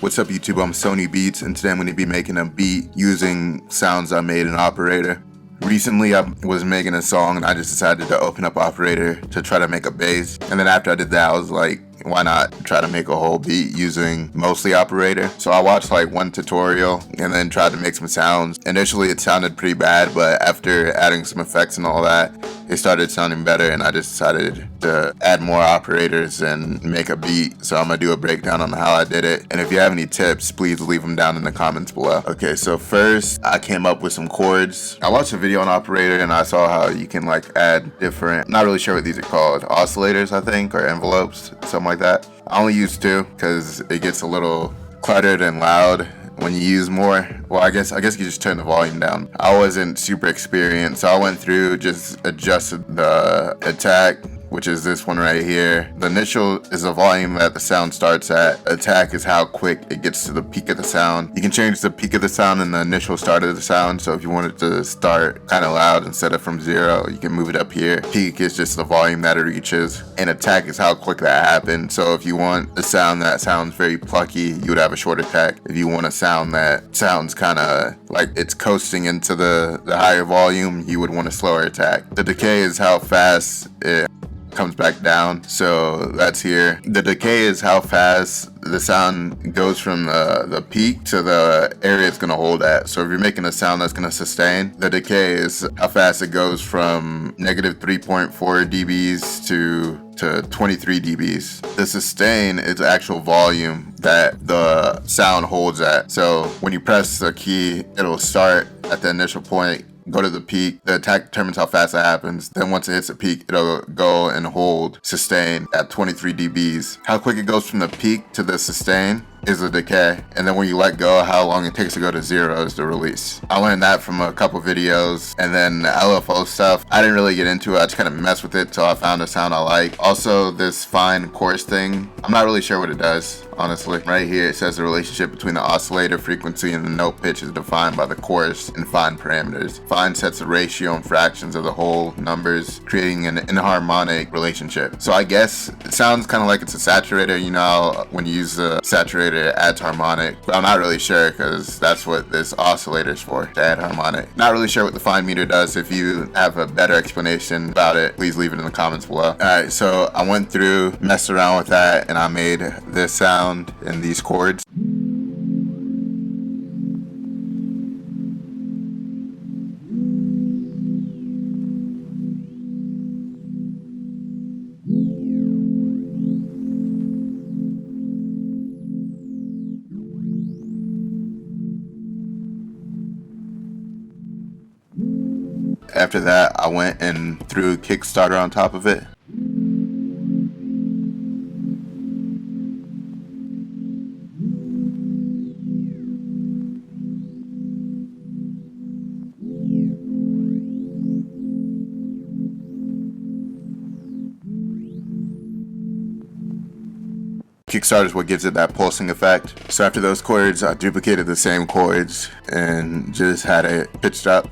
What's up YouTube, I'm Soniibeatz, and today I'm going to be making a beat using sounds I made in Operator. Recently I was making a song and I just decided to open up Operator to try to make a bass, and then after I did that I was like, why not try to make a whole beat using mostly Operator? So I watched like one tutorial and then tried to make some sounds. Initially it sounded pretty bad, but after adding some effects and all that, it started sounding better, and I just decided to add more operators and make a beat. So I'm gonna do a breakdown on how I did it, and if you have any tips, please leave them down in the comments below. Okay, so first I came up with some chords. I watched a video on Operator and I saw how you can like add different, not really sure what these are called, oscillators I think, or envelopes, something like that. I only use 2 because it gets a little cluttered and loud when you use more. Well, I guess you just turn the volume down. I wasn't super experienced, so I went through, just adjusted the attack, which is this one right here. The initial is the volume that the sound starts at. Attack is how quick it gets to the peak of the sound. You can change the peak of the sound and the initial start of the sound. So if you want it to start kind of loud instead of from 0, you can move it up here. Peak is just the volume that it reaches. And attack is how quick that happens. So if you want a sound that sounds very plucky, you would have a short attack. If you want a sound that sounds kind of like it's coasting into the higher volume, you would want a slower attack. The decay is how fast it comes back down, so that's here. The decay is how fast the sound goes from the peak to the area it's gonna hold at. So if you're making a sound that's gonna sustain, the decay is how fast it goes from negative 3.4 dBs to 23 dBs. The sustain is the actual volume that the sound holds at. So when you press the key, it'll start at the initial point, go to the peak. The attack determines how fast that happens. Then once it hits the peak, it'll go and hold sustain at 23 dBs. How quick it goes from the peak to the sustain is the decay, and then when you let go, how long it takes to go to 0 is the release. I learned that from a couple videos, and then the LFO stuff, I didn't really get into it. I just kind of messed with it till I found a sound I like. Also, this fine chorus thing, I'm not really sure what it does, honestly. Right here it says the relationship between the oscillator frequency and the note pitch is defined by the chorus and fine parameters. Fine sets the ratio and fractions of the whole numbers, creating an inharmonic relationship. So I guess it sounds kind of like it's a saturator, you know, when you use the saturator it adds harmonic, but I'm not really sure because that's what this oscillator is for, to add harmonic. Not really sure what the fine meter does. If you have a better explanation about it, please leave it in the comments below. Alright, so I went through, messed around with that, and I made this sound and these chords. After that, I went and threw Kickstarter on top of it. Kickstarter is what gives it that pulsing effect. So after those chords, I duplicated the same chords and just had it pitched up.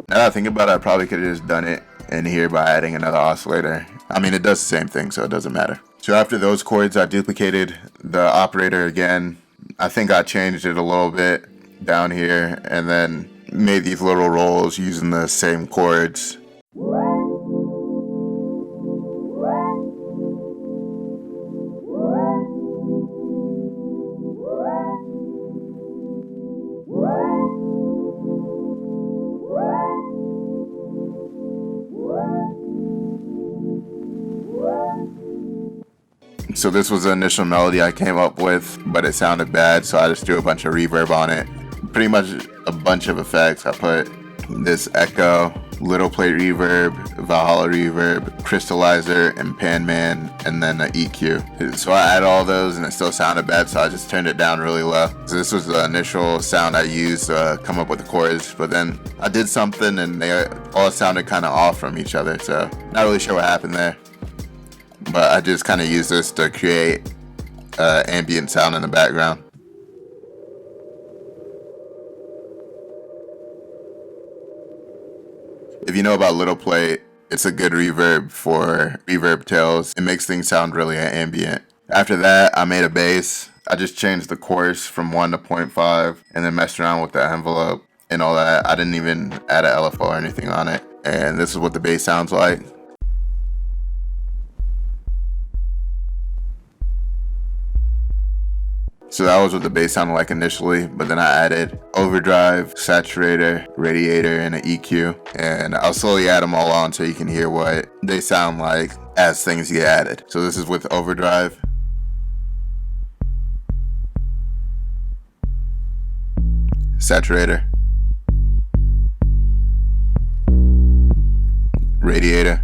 Now that I think about it, I probably could have just done it in here by adding another oscillator. I mean, it does the same thing, so it doesn't matter. So after those chords, I duplicated the operator again. I think I changed it a little bit down here and then made these little rolls using the same chords. So this was the initial melody I came up with, but it sounded bad, so I just threw a bunch of reverb on it. Pretty much a bunch of effects. I put this echo, little plate reverb, Valhalla reverb, crystallizer, and pan man, and then an EQ. So I added all those and it still sounded bad, so I just turned it down really low. So this was the initial sound I used to come up with the chords, but then I did something and they all sounded kind of off from each other, so not really sure what happened there. But I just kind of use this to create ambient sound in the background. If you know about Little Plate, it's a good reverb for reverb tails. It makes things sound really ambient. After that, I made a bass. I just changed the coarse from 1 to 0.5 and then messed around with the envelope and all that. I didn't even add an LFO or anything on it. And this is what the bass sounds like. So that was what the bass sounded like initially, but then I added overdrive, saturator, radiator, and an EQ. And I'll slowly add them all on so you can hear what they sound like as things get added. So this is with overdrive. Saturator. Radiator.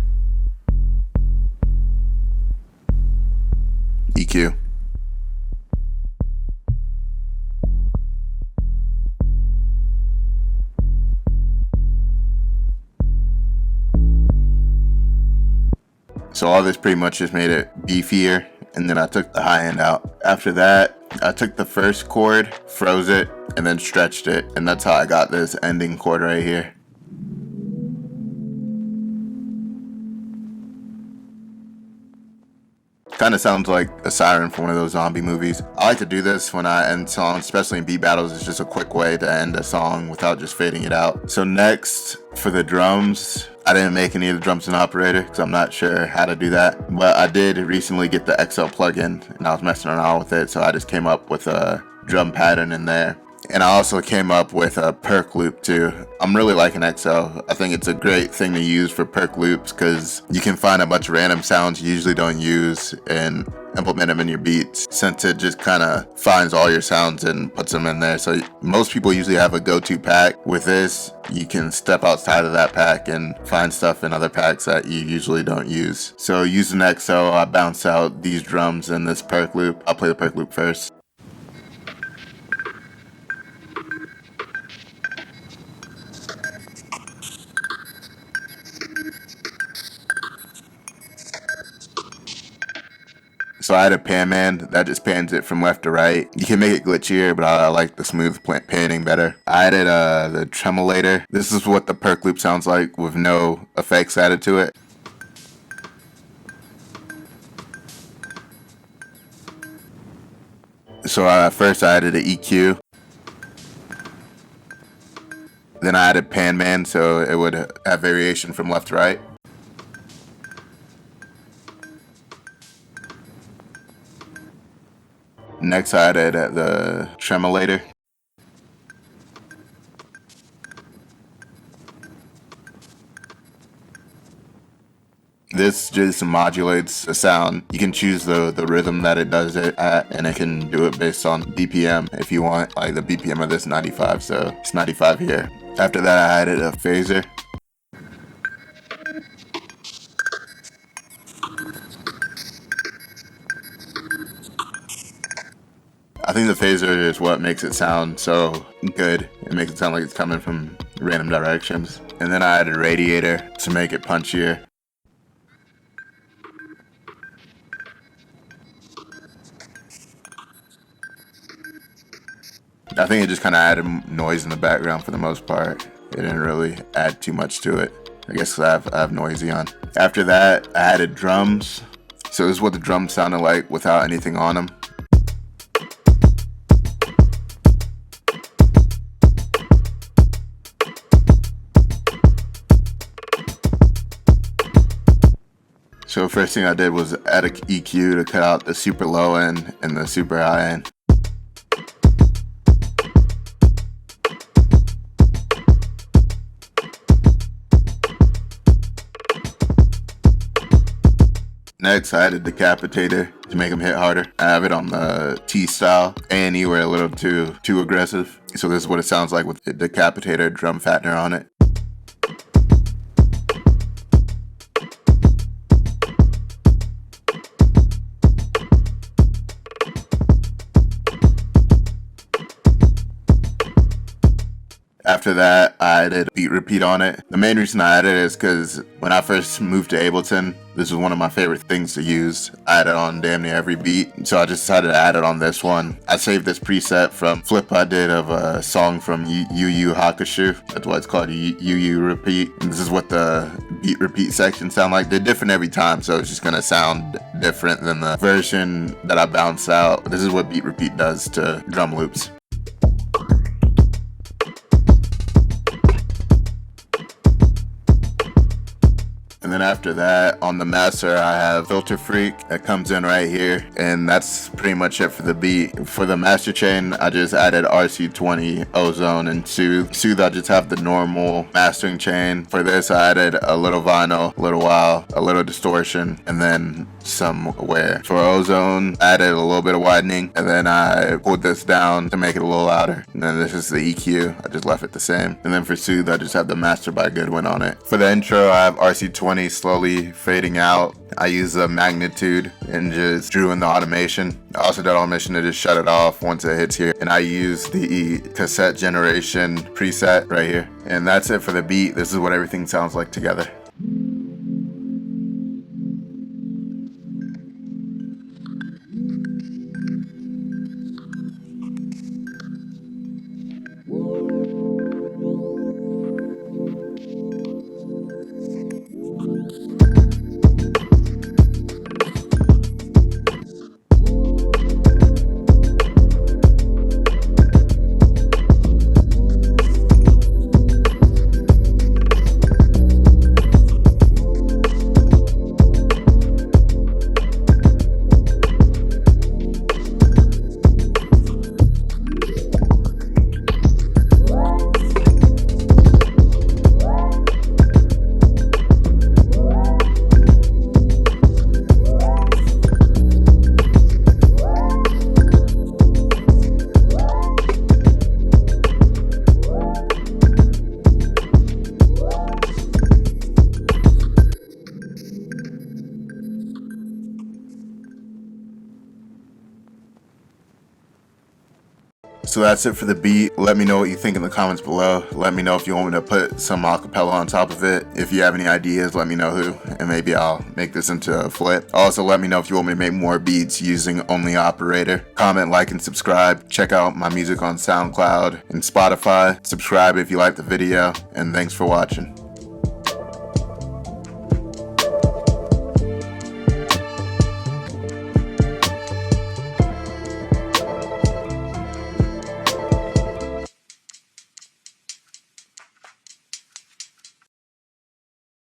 EQ. So all this pretty much just made it beefier, and then I took the high end out. After that, I took the first chord, froze it, and then stretched it, and that's how I got this ending chord right here. Kind of sounds like a siren from one of those zombie movies. I like to do this when I end songs, especially in beat battles. It's just a quick way to end a song without just fading it out. So next, for the drums, I didn't make any of the drums in Operator because I'm not sure how to do that. But I did recently get the XL plugin and I was messing around with it. So I just came up with a drum pattern in there. And I also came up with a perk loop too. I'm really liking XL. I think it's a great thing to use for perk loops because you can find a bunch of random sounds you usually don't use and implement them in your beats, since it just kind of finds all your sounds and puts them in there. So most people usually have a go-to pack. With this, you can step outside of that pack and find stuff in other packs that you usually don't use. So using XL, I bounce out these drums in this perk loop. I'll play the perk loop first. So I had a pan man that just pans it from left to right. You can make it glitchier, but I like the smooth panning better. I added the Tremolator. This is what the perk loop sounds like with no effects added to it. So first I added an EQ. Then I added pan man so it would have variation from left to right. Next, I added the Tremolator. This just modulates the sound. You can choose the rhythm that it does it at, and it can do it based on BPM if you want. Like the BPM of this 95, so it's 95 here. After that, I added a phaser. I think the phaser is what makes it sound so good. It makes it sound like it's coming from random directions. And then I added radiator to make it punchier. I think it just kind of added noise in the background for the most part. It didn't really add too much to it. I guess I have noisy on. After that, I added drums. So this is what the drums sounded like without anything on them. So first thing I did was add an EQ to cut out the super low end and the super high end. Next, I added Decapitator to make them hit harder. I have it on the T style. A&E were a little too aggressive. So this is what it sounds like with the Decapitator drum fattener on it. After that, I added beat repeat on it. The main reason I added it is because when I first moved to Ableton, This is one of my favorite things to use. I add it on damn near every beat, so I just decided to add it on this one. I saved this preset from flip I did of a song from Yu Yu Hakusho. That's why it's called Yu Yu Repeat. And this is what the beat repeat section sound like. They're different every time, so it's just gonna sound different than the version that I bounce out. This is what beat repeat does to drum loops. And then after that, on the master, I have Filter Freak that comes in right here. And that's pretty much it for the beat. For the master chain, I just added RC20, Ozone, and Soothe. Soothe, I just have the normal mastering chain. For this, I added a little vinyl, a little wow, a little distortion, and then some wear. For Ozone, I added a little bit of widening, and then I pulled this down to make it a little louder. And then this is the EQ. I just left it the same. And then for Soothe, I just have the Master by Goodwin on it. For the intro, I have RC20 slowly fading out. I use the magnitude and just drew in the automation. I also did automation to just shut it off once it hits here. And I use the cassette generation preset right here. And that's it for the beat. This is what everything sounds like together. So that's it for the beat. Let me know what you think in the comments below. Let me know if you want me to put some acapella on top of it. If you have any ideas, let me know who, and maybe I'll make this into a flip. Also, let me know if you want me to make more beats using only Operator. Comment, like, and subscribe. Check out my music on SoundCloud and Spotify. Subscribe if you like the video, and thanks for watching.